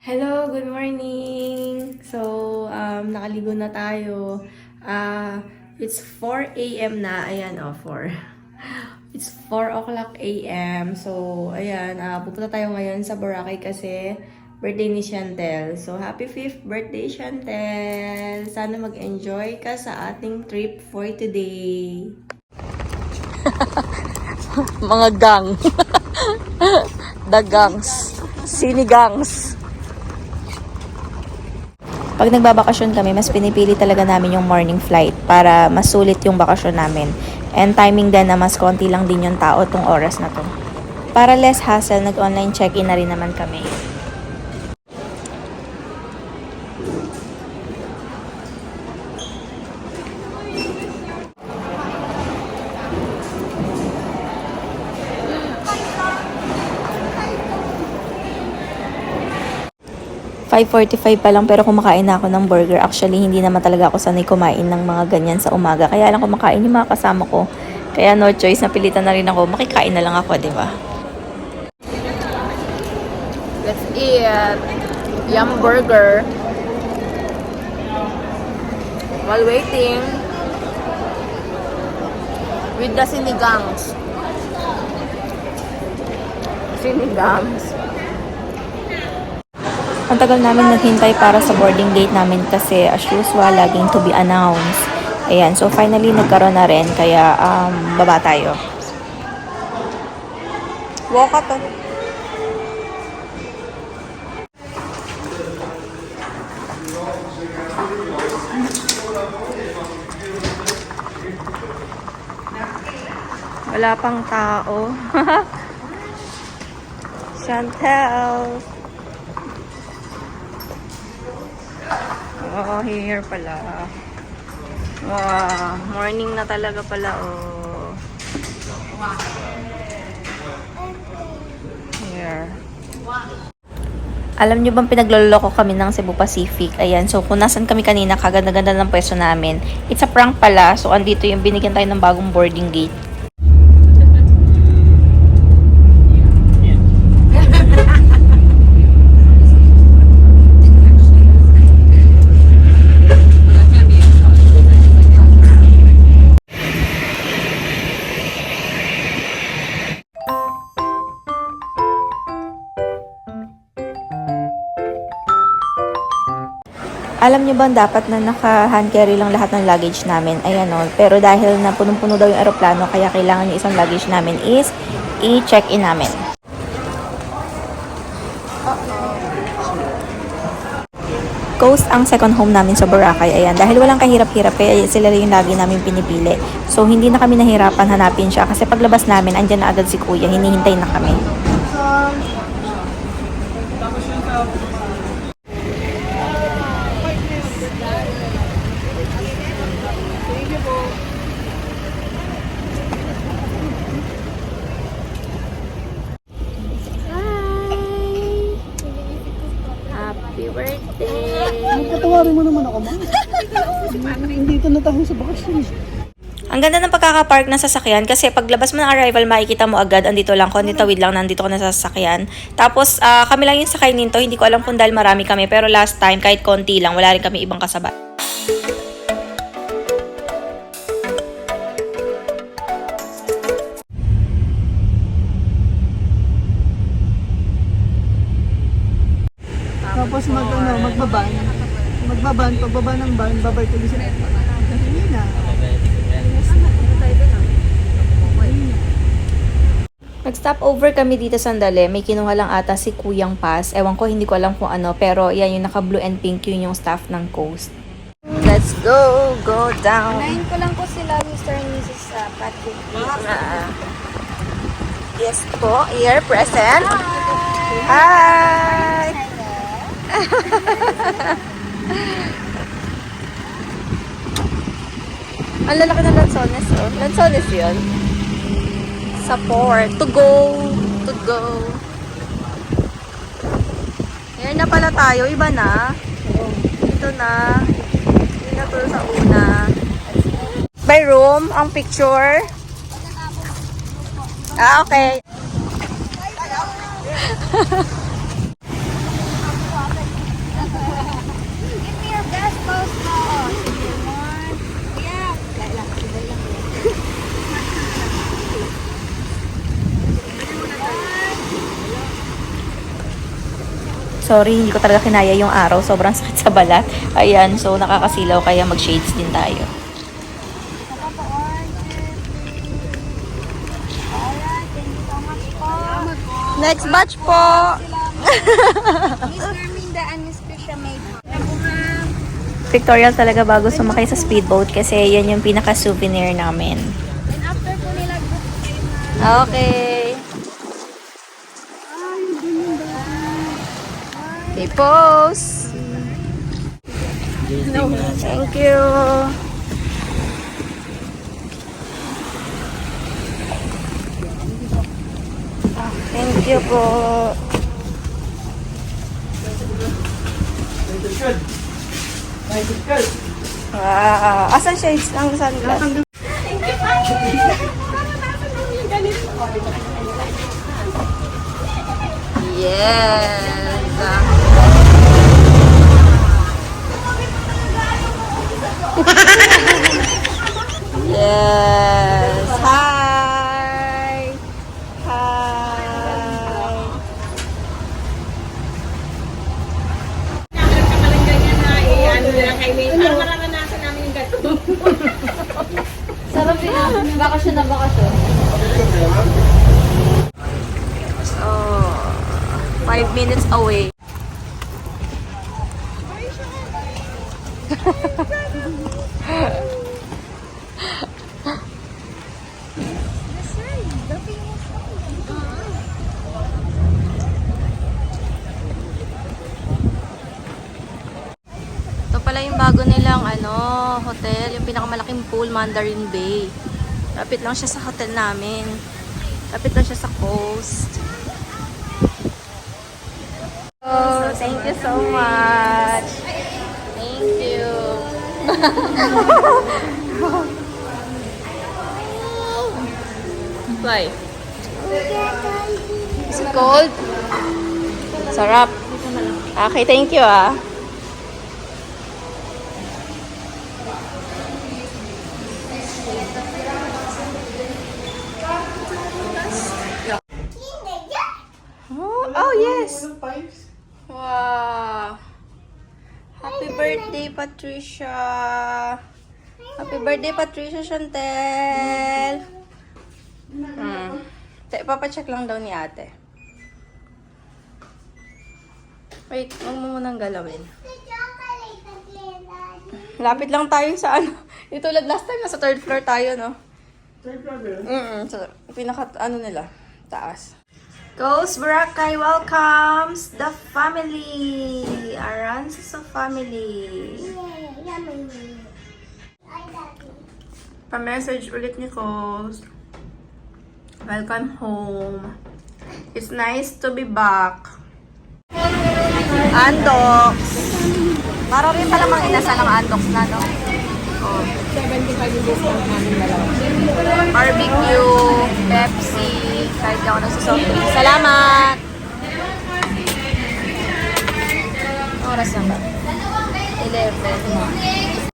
Hello, good morning! So, nakaligo na tayo. It's 4 a.m. na. Ayan, 4. It's 4 o'clock a.m. So, ayan, pupunta tayo ngayon sa Boracay kasi birthday ni Chantel. So, happy 5th birthday, Chantel! Sana mag-enjoy ka sa ating trip for today. Mga gang. The gangs. Sinigangs. Pag nagbabakasyon kami, mas pinipili talaga namin yung morning flight para mas sulit yung bakasyon namin. And timing din na mas konti lang din yung tao tong oras na to. Para less hassle, nag-online check-in na rin naman kami. 5:45 pa lang pero kumakain na ako ng burger. Actually, hindi naman talaga ako sanay kumain ng mga ganyan sa umaga. Kaya lang kumakain yung mga kasama ko. Kaya no choice, napilitan na rin ako. Makikain na lang ako, di ba? Let's eat Yum Burger. While waiting with the sinigangs. Sinigangs. Ang tagal namin naghintay para sa boarding gate namin kasi as usual, laging to be announced. Ayan, so finally nagkaroon na rin, kaya baba tayo. Walk up. Wala pang tao. Chantel. Oh, here pala. Wow, morning na talaga pala, oh. Here. Alam nyo bang pinagloloko kami ng Cebu Pacific? Ayan, so kung nasan kami kanina, kaganda-ganda ng pwesto namin. It's a prank pala, so andito yung binigyan tayo ng bagong boarding gate. Alam nyo bang dapat na naka-hand carry lang lahat ng luggage namin? Ayan o. Pero dahil na punong-puno daw yung aeroplano, kaya kailangan yung isang luggage namin is i-check-in namin. Coast ang second home namin sa Boracay. Ayan. Dahil walang kahirap-hirap, kaya sila rin yung lagi namin pinipili. So, hindi na kami nahirapan hanapin siya. Kasi paglabas namin, andyan na agad si Kuya. Hinihintay na kami. Happy birthday! Patawarin mo naman ako, ma. Hindi na tayo sa bakasyon. Ang ganda ng pagkakapark ng sasakyan kasi paglabas mo ng arrival, makikita mo agad, andito lang, konti tawid lang, nandito ko na sa sasakyan. Tapos, kami lang yung sakay nito, hindi ko alam kung dahil marami kami, pero last time, kahit konti lang, wala rin kami ibang kasabay. Tapos magbaban. Pagbaba ng van, babay tuloy sa hindi na. Nag-stop over kami dito sandali. May kinuha lang ata si Kuyang Pass. Ewan ko, hindi ko alam kung ano. Pero yan, yung naka-blue and pink, yun yung staff ng Coast. Let's go! Go down! Nahin ko lang po sila, Mr. and Mrs. Patrick. Yes po, here present. Hi! Ang lalaki ng Lanzones, oh. Lanzones yun. Support. To go. To go. Here na pala tayo. Iba na. Ito na. Hindi na to sa una. By room, ang picture. Okay. Sorry, hindi ko talaga kinaya yung araw. Sobrang sakit sa balat. Ayan, so nakakasilaw kaya mag-shades din tayo. Alright, thank you so much po. Next batch po! Miss Germinda and Miss Krisha May. Pictorial talaga bago sumakay sa speedboat kasi yan yung pinaka-souvenir namin. And after po nila, group kayo na. Okay. Okay, pose! Thank you! Thank you po! Wow! Asan shades ng sunglass? Yes! Yes! Hi! Hi! Sarap din. Bakasyon na bakasyon. Oh, 5 minutes away. Ito pala yung bago nilang hotel, yung pinakamalaking pool, Mandarin Bay. Lapit lang siya sa hotel namin. Lapit lang siya sa coast. Oh, thank you so much. Thank you. Why? Is it cold? Sarap. Okay, thank you ah. Oh, yes. Wow. Happy birthday, Patricia. Happy birthday, Patricia Chantel. Papacheck lang daw ni ate. Wait, huwag mo munang galawin. Lapit lang tayo sa Yung tulad last time, nasa 3rd floor tayo, no? 3rd floor ba yun? So, pinaka, nila, taas. Ghost Boracay welcomes the family! Aranza family! Pa-message ulit ni Ghost. Welcome home. It's nice to be back. Andox! Para rin pala mga inasal ng Andox na, no? Oh. 75 yung discount namin dalawa. Barbecue, Pepsi, kahit ako nagsusoft drink. Salamat! Oras na ba? 11.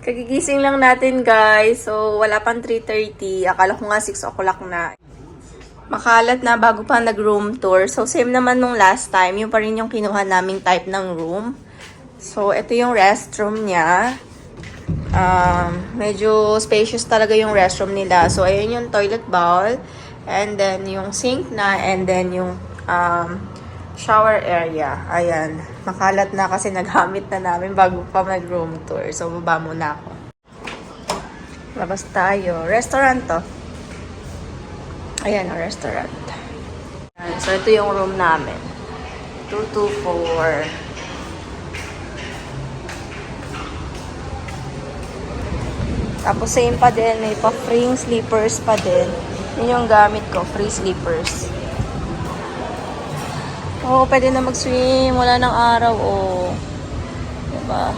Kagigising lang natin guys. So, wala pang 3:30. Akala ko nga 6 o'clock na. Makalat na bago pa nag-room tour. So, same naman nung last time. Yung pa rin yung kinuha naming type ng room. So, ito yung restroom niya. Medyo spacious talaga yung restroom nila. So, ayun yung toilet bowl. And then, yung sink na. And then, yung shower area. Ayan. Makalat na kasi naghamit na namin bago pa mag-room tour. So, baba muna ako. Labas tayo. Restaurant to. Ayan, restaurant. Ayan. So, ito yung room namin. 224. Tapos same pa din, may pa-free slippers pa din. Yun yung gamit ko, free slippers. Oo, pwede na mag-swim, wala nang araw, oh. Diba?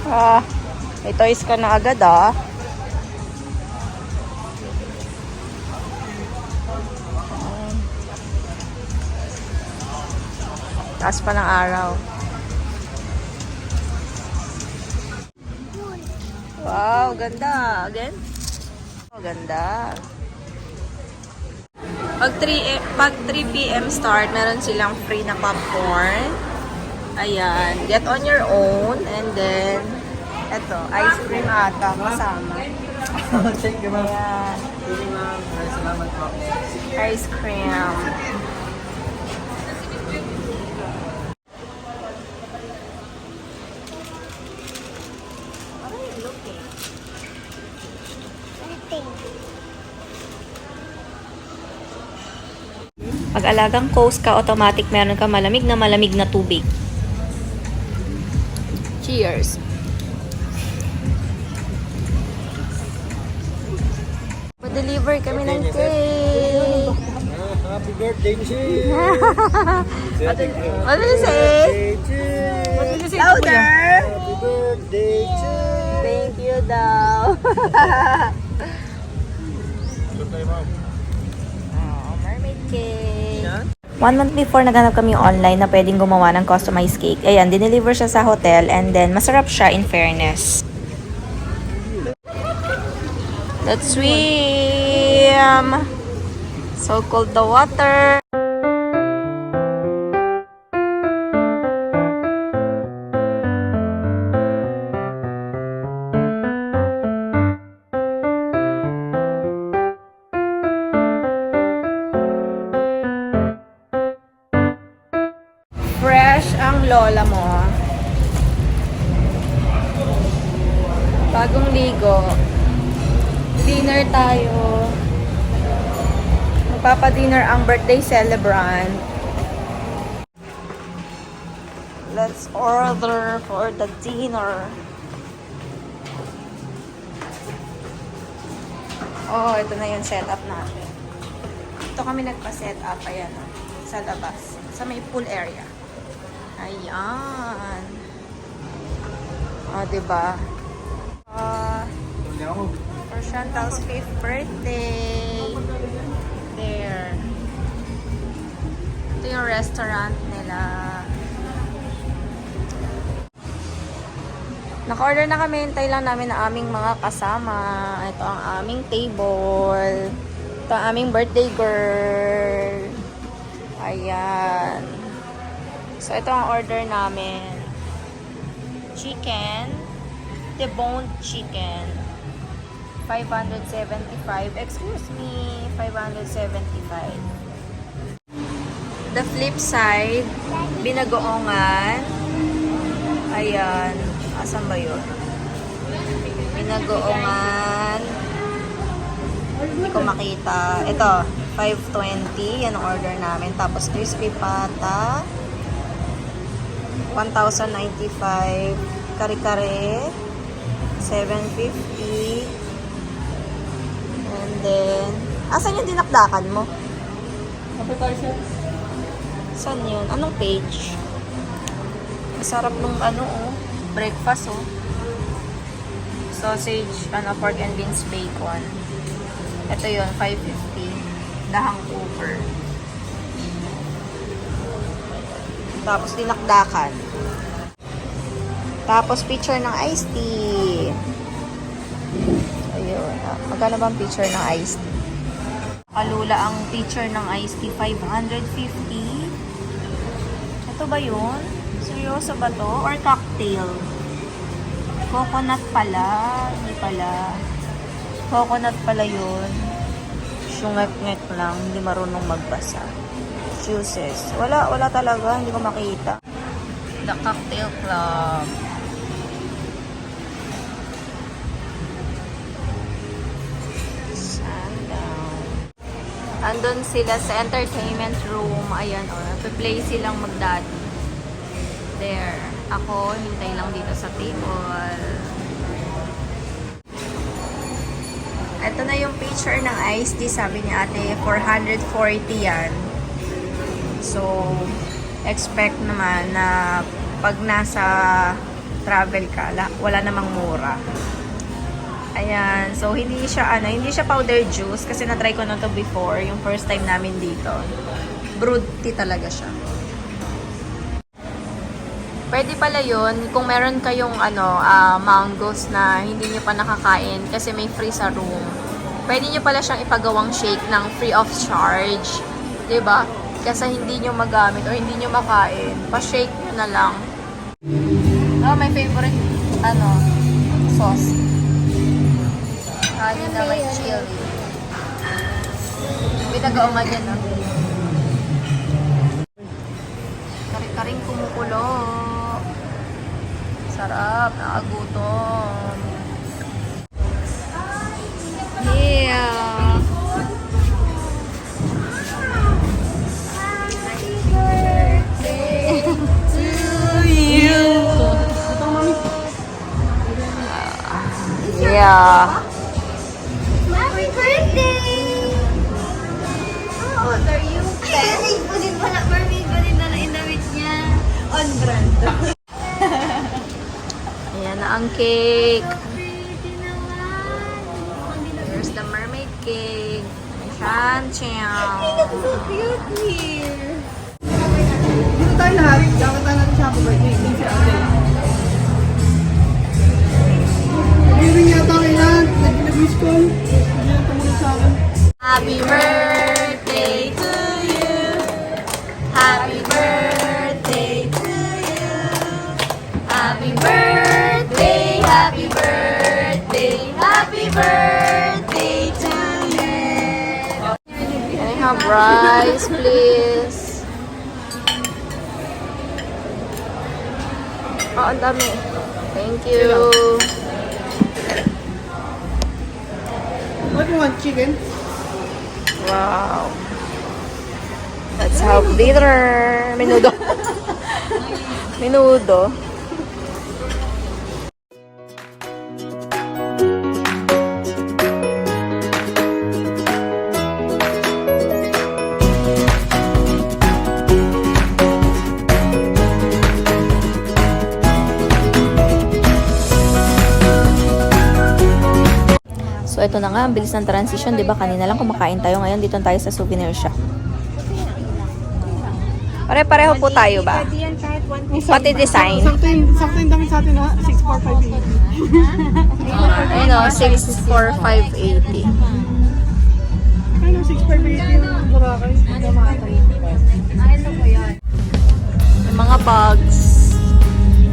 Ah, may toys ka na agad ah. Taas pa ng araw. Wow, ganda. Again? Oh, ganda. Pag 3 p.m. start, meron silang free na popcorn. Ayan. Get on your own. And then, eto, ice cream ata kasama. Thank you, ma'am. Ayan. Thank you, ma'am. Salamat po. Ice cream. Pag alagang coast ka, automatic meron ka malamig na tubig. Cheers! Pa-deliver kami ng cake! Happy birthday, Michelle! What did you say? Louder! Happy birthday to Thank you daw. Oh, mermaid cake. 1 month before, naghanap kami online na pwedeng gumawa ng customized cake. Ayan, dineliver siya sa hotel and then masarap siya in fairness. Let's swim! So cold the water. Fresh ang lola mo. Bagong ligo. Dinner tayo. Magpapa-dinner ang birthday celebrant. Let's order for the dinner. Oh, ito na yung setup natin. Ito kami nagpa-setup. Ayan, sa labas. Sa may pool area. Ayan. Diba? For Chantal's 5th birthday. There. Ito yung restaurant nila. Naka-order na kami. Hintay lang namin ang aming mga kasama. Ito ang aming table. Ito ang aming birthday girl. Ayan. So, ito ang order namin. Chicken. Deboned chicken. 575. Excuse me. 575. The flip side. Binagoongan. Ayan. Asan ba yun? Binagoongan. Hindi ko makita. Ito. 520. Yan ang order namin. Tapos crispy pata. 1,095. Kare-kare. 750. And then, asan yung dinakdakan mo? Saan yun? Anong page? Masarap nung breakfast Sausage, pork and beans bacon. Ito yun, 550. Dahang Cooper. Tapos dinakdakan. Tapos picture ng iced tea. Ayun. Magkano bang picture ng iced tea? Kalula ang picture ng iced tea, 550. Ito ba yun? Seryoso ba to? Or cocktail? Coconut pala. Hindi pala. Coconut pala yun. Syungek-ngek lang. Hindi marunong magbasa. Juices. Wala talaga. Hindi ko makita. The Cocktail Club. Sundown. Andun sila sa entertainment room. Ayan, nagpe-play silang magdati. There. Ako, hintay lang dito sa table. Ito na yung picture ng iced tea. Sabi ni ate, 440 yan. So, expect naman na pag nasa travel ka, wala namang mura. Ayan, so hindi siya powder juice kasi na-try ko na to before, yung first time namin dito. Brewed tea talaga siya. Pwede pala yun kung meron kayong mangoes na hindi nyo pa nakakain kasi may free sa room. Pwede nyo pala siyang ipagawang shake ng free of charge. 'Di ba? Kasi hindi nyo magamit o hindi nyo makain, pa-shake nyo na lang. Oh, my favorite sauce. Yun na may chili. Pinag-auma dyan, no? Karing kumukulo. Sarap, nakagutom. Yeah. Yeah. Happy birthday! How old are you? Ay, punin pa na, mermaid pa rin na na-inamit niya. On brand. Ayan na ang cake. Pretty naman. Here's the mermaid cake. Chan-chan. So cute here. Dito tayo lahat. Kakanta natin sa happy birthday. Hindi si ate. Hindi yata kailan. Nag-miss call. Hindi na tumulong sa akin. Happy birthday to you. Happy birthday to you. Happy birthday, happy birthday, happy birthday to you. Can I have rice, please? Oh, ang dami. Thank you. What do you want? Chicken? Wow. Let's have dinner. Menudo. Menudo. So, ito na nga, ang bilis ng transition, di ba? Kanina lang kumakain tayo. Ngayon, dito tayo sa souvenir shop. Pare-pareho po tayo ba? Pwede yan kahit 150. Pati design. Sakto yung damit sa atin ha. 64580. Ayun o, 64580. Ano, 64580 yung Boracay. Hindi makakay. Ano po yan? May mga bags,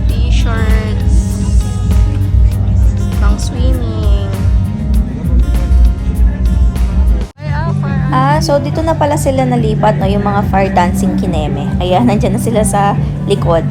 t-shirts, pang swimming. So dito na pala sila nalipat, no, yung mga fire dancing kineme. Kaya nandyan na sila sa likod.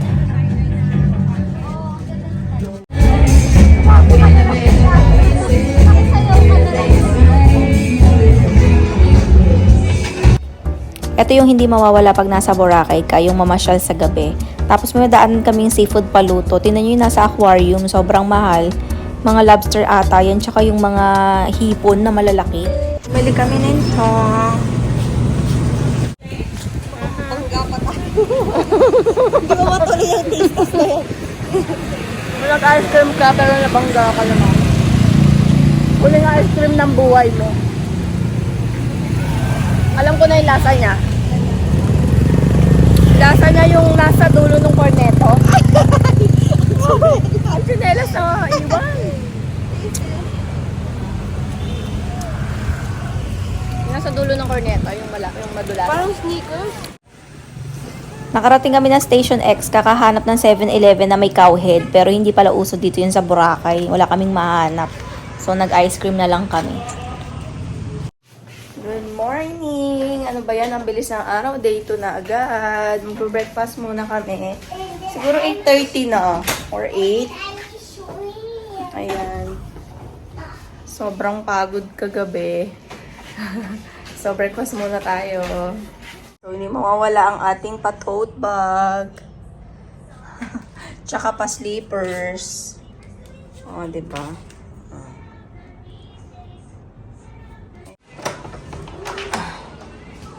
Ito yung hindi mawawala pag nasa Boracay ka, yung mamasyal sa gabi. Tapos may daanan kaming seafood paluto. Tingnan nyo yung nasa aquarium, sobrang mahal. Mga lobster ata yan, tsaka yung mga hipon na malalaki. Bili kami nito. Hindi ko matuloy yung taste na yan. Nag-ice cream ka pero nabangga ka naman. Huling ice cream ng buhay mo. Alam ko na yung lasa niya. Lasa niya yung nasa dulo ng corneto. Ang sinelas na iwan. Nasa dulo ng corneto, yung malaki, yung madulas. Parang sneakers. Nakarating kami ng Station X, kakahanap ng 7-Eleven na may cowhead, pero hindi pala uso dito yun sa Boracay. Wala kaming mahanap. So, nag-ice cream na lang kami. Good morning! Ano ba yan? Ang bilis ng araw. Day 2 na agad. Mag-breakfast muna kami. Siguro 8:30 na. Or 8. Ayan. Sobrang pagod kagabi. So, breakfast muna tayo. So, hindi mawawala ang ating pa-tote bag. Tsaka pa-slippers. O, diba?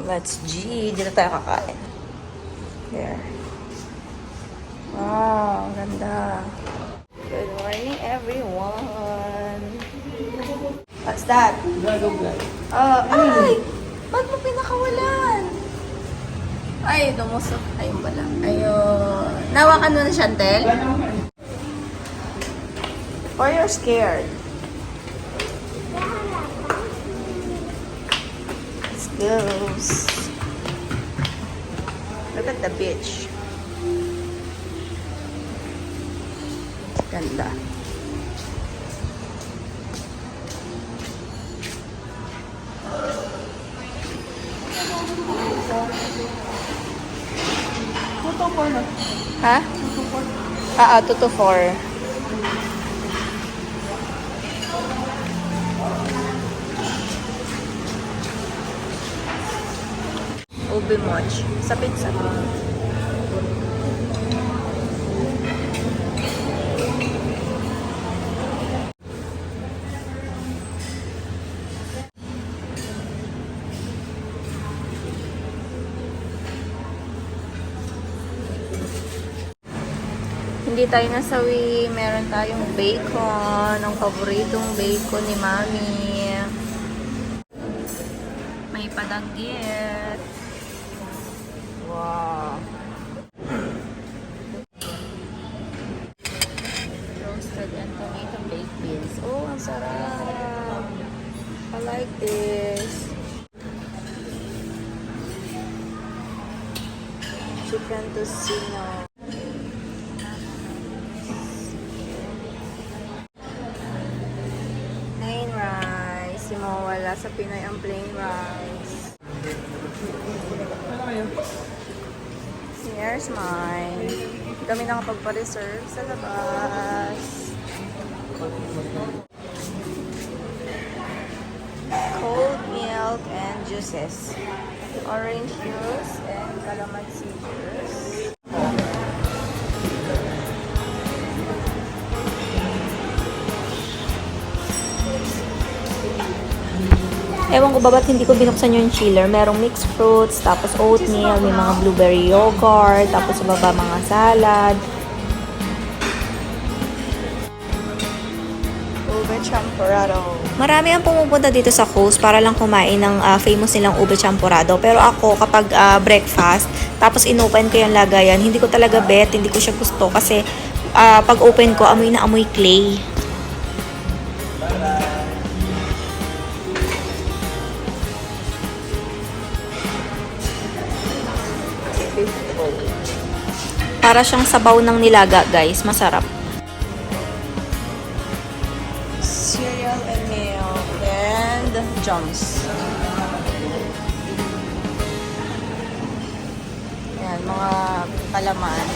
Let's G. Dito tayo kakain. There. Wow, ganda. Good morning, everyone. What's that? Dragonfly. Ay! Ba't mo pinakawalan? Ay, dumusok. Ayun pala. Ayun. Nawakan mo na, Chantel? Or you're scared? Let's go. Look at the beach. Ganda. Tuto po na. Ha? 2 to 4. Ube moch. Sapit-sapit. Hindi tayo nasawi. Meron tayong bacon. Ang paboritong bacon ni Mami. May padanggit. Wow. Roasted and tomato baked beans. Oh, ang sarap. I like this. Chicken tocino. Plain rice. Yung mawala sa Pinoy ang plain rice. Here's mine. Kami nakapagpa-reserve sa labas. Cold milk and juices. Orange juice and calamansi juice. Ewan ko ba ba't hindi ko binuksan yung chiller. Merong mixed fruits, tapos oatmeal, may mga blueberry yogurt, tapos sa baba mga salad. Ube champurrado. Marami ang pumupunta dito sa coast para lang kumain ng famous nilang ube champurrado. Pero ako, kapag breakfast, tapos inopen ko yung lagayan, hindi ko talaga bet, hindi ko siya gusto. Kasi pag open ko, amoy na amoy clay. Para siyang sabaw ng nilaga, guys. Masarap. Cereal and milk and jams. Yan, mga palaman.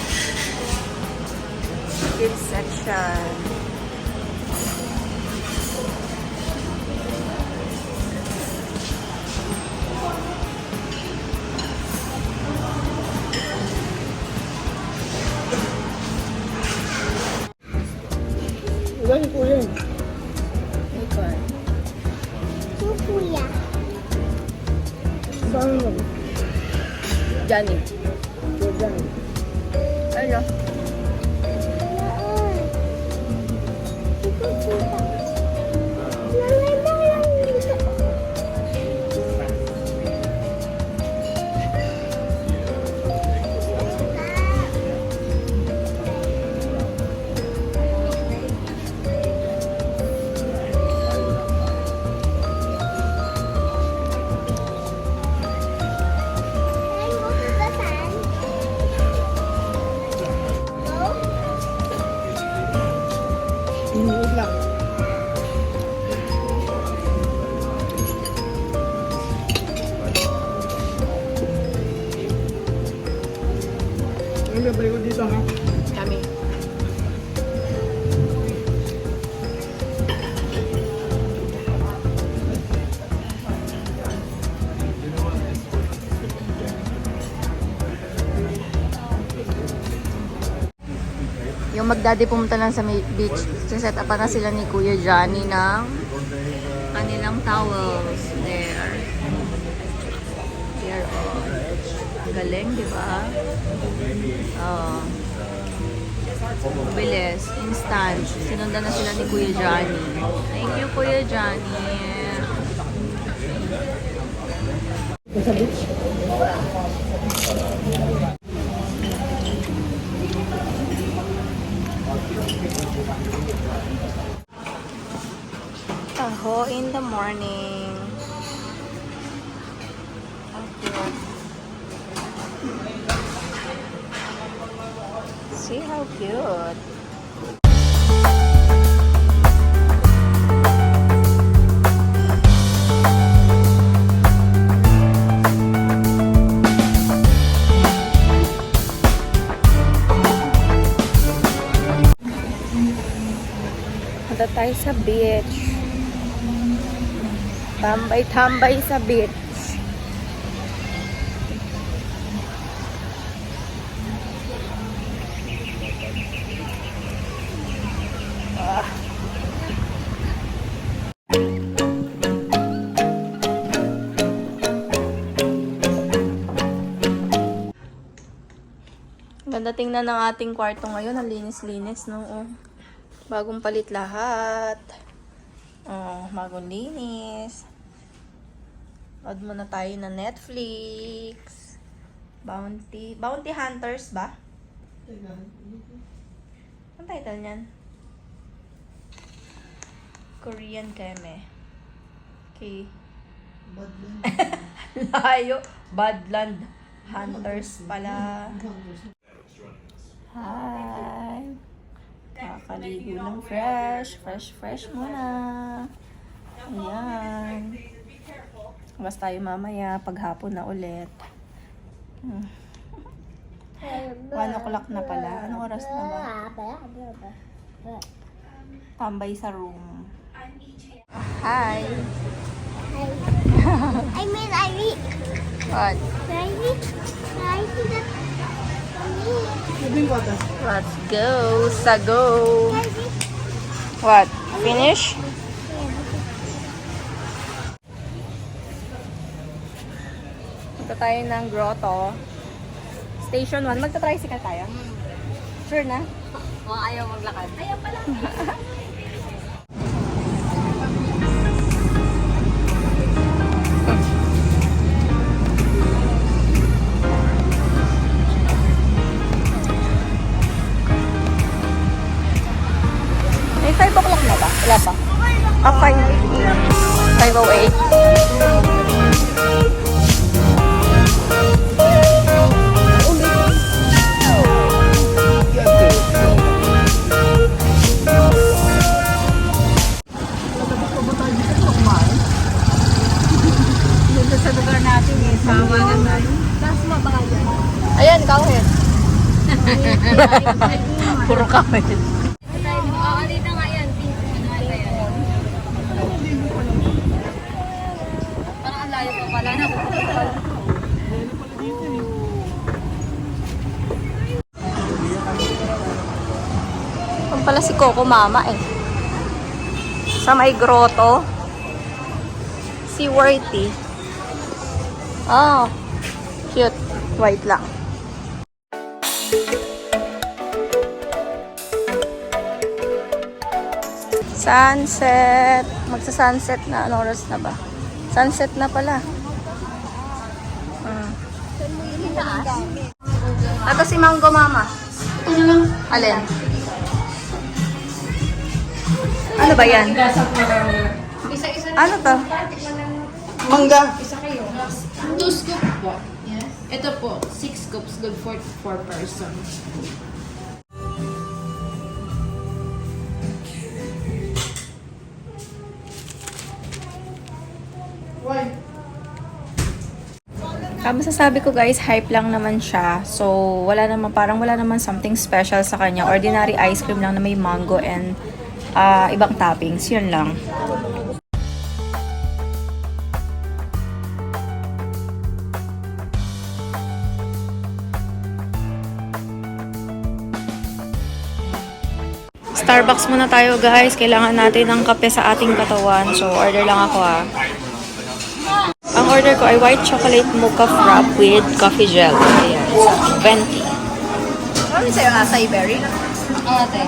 Kids section. Ilan po yan? Kuya. Saan lang? Johnny. Diyan. Ano? Wait lang. Ang balik ko dito ha. Yummy. Yung magdaddy pumunta lang sa may beach. Set up na sila ni Kuya Johnny ng kanilang towels. There. There, oh. Galing, di ba? Oh. Bilis. Instant. Sinundan na sila ni Kuya Johnny. Thank you, Kuya Johnny. Taho in the morning. See how cute. Punta tayo sa beach. Tambay-tambay sa beach. Ganda tingnan ng ating kwarto ngayon. Ang linis-linis, no? Oh. Bagong palit lahat. Oh, bagong linis. Load muna tayo na Netflix. Bounty Hunters ba? Ang title niyan? Korean keme. Okay. Badland. Layo. Badland Hunters pala. Hi! Kakaligo ng fresh. Fresh muna. Ayan. Labas tayo mamaya. Paghapon na ulit. 1 o'clock na pala. Anong oras na ba? Tambay sa room. Hi! I mean, I read. What? I read that. Let's go. Sago. What? Finish? Punta tayo ng grotto. Station 1. Magta-tricycle tayo? Sure na? Ayaw maglakad. Ayaw pala. May 5 o'clock na ba? Wala pa? 5:08. Sa lugar natin eh, sawa naman. Ayan, kawin. Puro kawin. Oo, dito nga yan. Parang ang layo pa pala na. Kung pala si Coco Mama eh. Sa may grotto. Si Worthy. Oh, cute. White lang. Sunset. Magsa-sunset na. Anong oras na ba? Sunset na pala. Ito si Mango Mama. Alin? Ano ba yan? Ano to? Mangga. 2 scoop po. Yes. Ito po, 6 scoops, good for 4 persons. Masasabi ko guys, hype lang naman siya. So, parang wala naman something special sa kanya. Ordinary ice cream lang na may mango and ibang toppings. Yun lang. Starbucks muna tayo guys. Kailangan natin ng kape sa ating katawan. So, order lang ako Ang order ko ay white chocolate mocha frap with coffee gel. Ayan. 20. Ano sa'yo? Acai berry? Ate.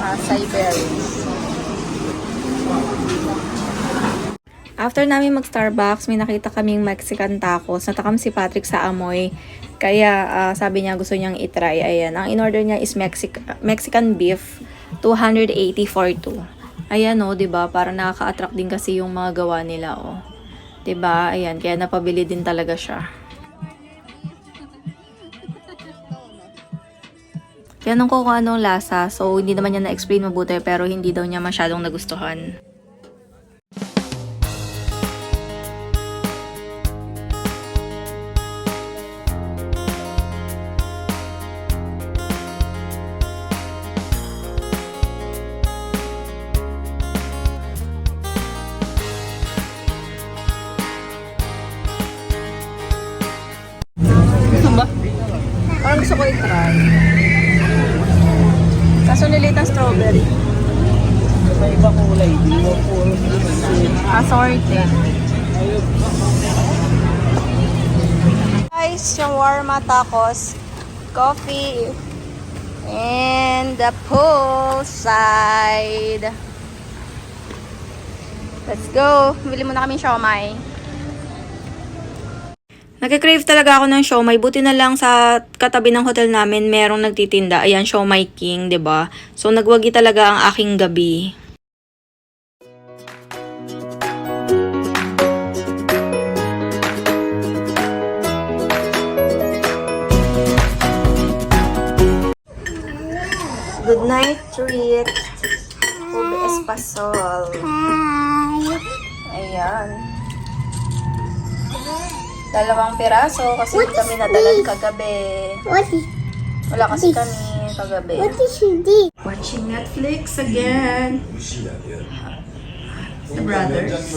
Acai berries. After namin mag-Starbucks, may nakita kaming Mexican tacos. Natakam si Patrick sa amoy. Kaya sabi niya gusto niyang itry. Ayan. Ang in-order niya is Mexican beef. 280 for 2. Ayan o, diba? Parang nakaka-attract din kasi yung mga gawa nila o. Diba? Ayan. Kaya napabili din talaga siya. Tinanong ko kung anong lasa. So, hindi naman niya na-explain mabuti. Pero hindi daw niya masyadong nagustuhan. Parang gusto ko i-try. Kaso nilate ng strawberry. May iba kulay. Di mo puro Assorted. Guys, shawarma tacos, coffee, and the poolside. Let's go. Bili muna kami siomai. Nagka-crave talaga ako ng siomai. Buti na lang sa katabi ng hotel namin, merong nagtitinda. Ayan, Siomai King, 'di ba? So, nagwagi talaga ang aking gabi. Good night treat. Ube espasol. Ayan. 2 piraso kasi hindi kami nadalan kagabi. Wala kasi kami kagabi. Watching Netflix again. The brothers.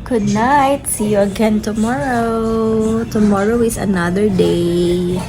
Good night. See you again tomorrow. Tomorrow is another day.